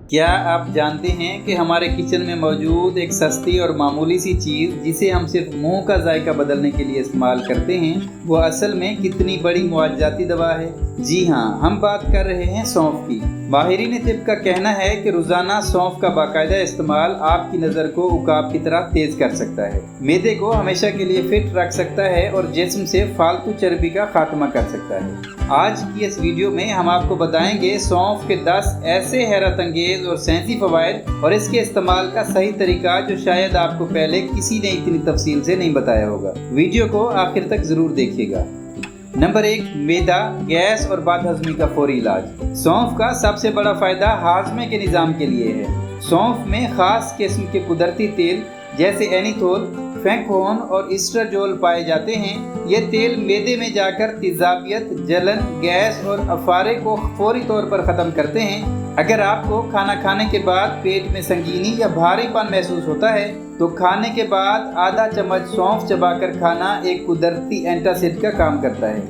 کیا آپ جانتے ہیں کہ ہمارے کچن میں موجود ایک سستی اور معمولی سی چیز جسے ہم صرف منہ کا ذائقہ بدلنے کے لیے استعمال کرتے ہیں وہ اصل میں کتنی بڑی معالجاتی دوا ہے؟ جی ہاں، ہم بات کر رہے ہیں سونف کی۔ ماہرین طب کا کہنا ہے کہ روزانہ سونف کا باقاعدہ استعمال آپ کی نظر کو عقاب کی طرح تیز کر سکتا ہے، معدے کو ہمیشہ کے لیے فٹ رکھ سکتا ہے اور جسم سے فالتو چربی کا خاتمہ کر سکتا ہے۔ آج کی اس ویڈیو میں ہم آپ کو بتائیں گے سونف کے 10 ایسے حیرت انگیز اور سائنسی فوائد اور اس کے استعمال کا صحیح طریقہ جو شاید آپ کو پہلے کسی نے اتنی تفصیل سے نہیں بتایا ہوگا۔ ویڈیو کو آخر تک ضرور دیکھیے گا۔ نمبر 1، معدہ، گیس اور بد ہضمی کا فوری علاج۔ سونف کا سب سے بڑا فائدہ ہاضمے کے نظام کے لیے ہے۔ سونف میں خاص قسم کے قدرتی تیل جیسے اینیتھول، فینکون اور ایسٹراجول پائے جاتے ہیں۔ یہ تیل معدے میں جا کر تیزابیت، جلن، گیس اور افارے کو فوری طور پر ختم کرتے ہیں۔ اگر آپ کو کھانا کھانے کے بعد پیٹ میں سنگینی یا بھاری پن محسوس ہوتا ہے تو کھانے کے بعد آدھا چمچ سونف چبا کر کھانا ایک قدرتی اینٹاسیڈ کا کام کرتا ہے۔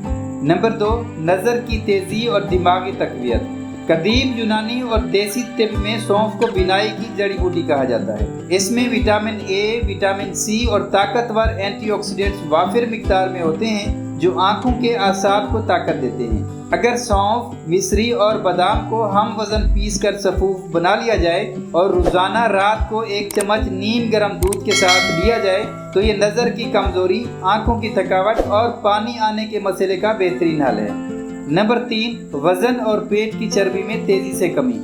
نمبر 2، نظر کی تیزی اور دماغی تقویت۔ قدیم یونانی اور دیسی طب میں سونف کو بینائی کی جڑی بوٹی کہا جاتا ہے۔ اس میں وٹامن اے، وٹامن سی اور طاقتور اینٹی آکسیڈنٹس وافر مقدار میں ہوتے ہیں جو آنکھوں کے اعصاب کو طاقت دیتے ہیں۔ اگر سونف، مصری اور بادام کو ہم وزن پیس کر سفوف بنا لیا جائے اور روزانہ رات کو 1 چمچ نیم گرم دودھ کے ساتھ لیا جائے تو یہ نظر کی کمزوری، آنکھوں کی تھکاوٹ اور پانی آنے کے مسئلے کا بہترین حل ہے۔ نمبر 3، وزن اور پیٹ کی چربی میں تیزی سے کمی۔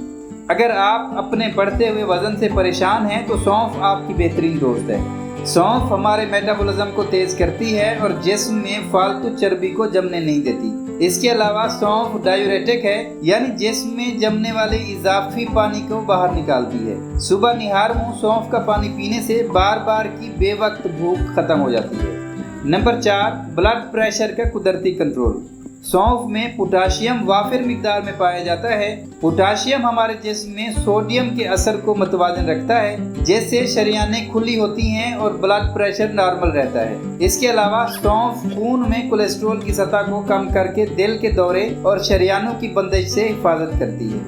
اگر آپ اپنے بڑھتے ہوئے وزن سے پریشان ہیں تو سونف آپ کی بہترین دوست ہے۔ سونف ہمارے میٹابولزم کو تیز کرتی ہے اور جسم میں فالتو چربی کو جمنے نہیں دیتی۔ اس کے علاوہ سونف ڈایوریٹک ہے، یعنی جسم میں جمنے والے اضافی پانی کو باہر نکالتی ہے۔ صبح نہار منہ سونف کا پانی پینے سے بار بار کی بے وقت بھوک ختم ہو جاتی ہے۔ نمبر 4، بلڈ پریشر کا قدرتی کنٹرول۔ سونف میں پوٹاشیم وافر مقدار میں پایا جاتا ہے۔ پوٹاشیم ہمارے جسم میں سوڈیم کے اثر کو متوازن رکھتا ہے، جس سے شریانیں کھلی ہوتی ہیں اور بلڈ پریشر نارمل رہتا ہے۔ اس کے علاوہ سونف خون میں کولیسٹرول کی سطح کو کم کر کے دل کے دورے اور شریانوں کی بندش سے حفاظت کرتی ہے۔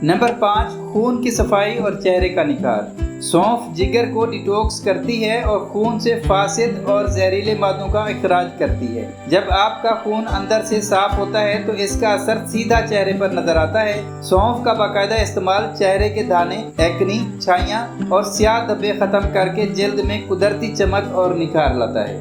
نمبر 5، خون کی صفائی اور چہرے کا نکھار۔ سونف جگر کو ڈیٹاکس کرتی ہے اور خون سے فاسد اور زہریلے مادوں کا اخراج کرتی ہے۔ جب آپ کا خون اندر سے صاف ہوتا ہے تو اس کا اثر سیدھا چہرے پر نظر آتا ہے۔ سونف کا باقاعدہ استعمال چہرے کے دانے، ایکنی، چھائیاں اور سیاہ دھبے ختم کر کے جلد میں قدرتی چمک اور نکھار لاتا ہے۔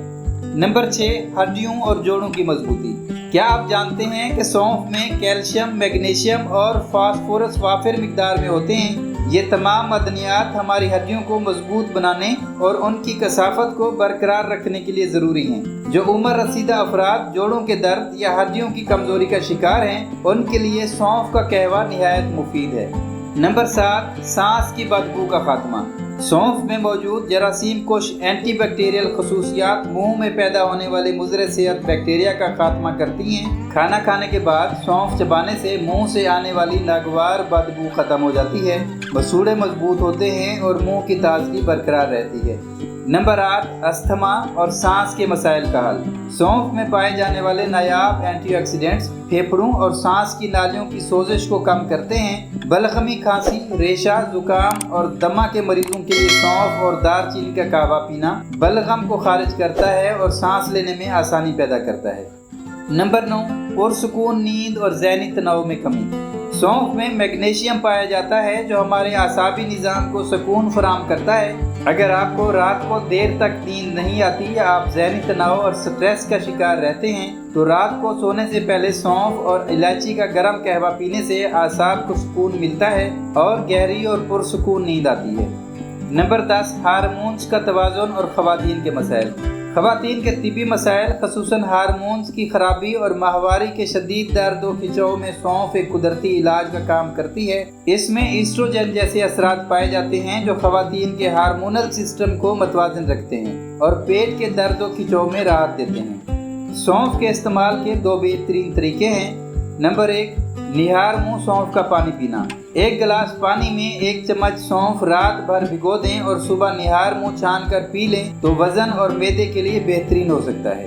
نمبر 6، ہڈیوں اور جوڑوں کی مضبوطی۔ کیا آپ جانتے ہیں کہ سونف میں کیلشیم، میگنیشیم اور فاسفورس وافر مقدار میں ہوتے ہیں؟ یہ تمام معدنیات ہماری ہڈیوں کو مضبوط بنانے اور ان کی کثافت کو برقرار رکھنے کے لیے ضروری ہیں۔ جو عمر رسیدہ افراد جوڑوں کے درد یا ہڈیوں کی کمزوری کا شکار ہیں ان کے لیے سونف کا قہوہ نہایت مفید ہے۔ نمبر 7، سانس کی بدبو کا خاتمہ۔ سونف میں موجود جراثیم کش اینٹی بیکٹیریل خصوصیات منہ میں پیدا ہونے والے مضر صحت بیکٹیریا کا خاتمہ کرتی ہیں۔ کھانا کھانے کے بعد سونف چبانے سے منہ سے آنے والی ناگوار بدبو ختم ہو جاتی ہے، مسوڑے مضبوط ہوتے ہیں اور منہ کی تازگی برقرار رہتی ہے۔ نمبر 8، استھما اور سانس کے مسائل کا حل۔ سونف میں پائے جانے والے نایاب اینٹی آکسیڈنٹس پھیپھڑوں اور سانس کی نالیوں کی سوزش کو کم کرتے ہیں۔ بلغمی، کھانسی، ریشہ، زکام اور دمہ کے مریضوں کے لیے سونف اور دار چینی کا قہوہ پینا بلغم کو خارج کرتا ہے اور سانس لینے میں آسانی پیدا کرتا ہے۔ نمبر 9، پرسکون نیند اور ذہنی تناؤ میں کمی۔ سونف میں میگنیشیم پایا جاتا ہے جو ہمارے اعصابی نظام کو سکون فراہم کرتا ہے۔ اگر آپ کو رات کو دیر تک نیند نہیں آتی یا آپ ذہنی تناؤ اور سٹریس کا شکار رہتے ہیں تو رات کو سونے سے پہلے سونف اور الائچی کا گرم قہوہ پینے سے اعصاب کو سکون ملتا ہے اور گہری اور پرسکون نیند آتی ہے۔ نمبر 10، ہارمونز کا توازن اور خواتین کے مسائل۔ خواتین کے طبی مسائل خصوصاً ہارمونز کی خرابی اور ماہواری کے شدید درد و کھچاؤ میں سونف ایک قدرتی علاج کا کام کرتی ہے۔ اس میں ایسٹروجن جیسے اثرات پائے جاتے ہیں جو خواتین کے ہارمونل سسٹم کو متوازن رکھتے ہیں اور پیٹ کے درد و کھچاؤ میں راحت دیتے ہیں۔ سونف کے استعمال کے 2 بہترین طریقے ہیں۔ نمبر 1، نہار منہ سونف کا پانی پینا۔ 1 گلاس پانی میں 1 چمچ سونف رات بھر بھگو دیں اور صبح نہار منہ چھان کر پی لیں تو وزن اور معدے کے لیے بہترین ہو سکتا ہے۔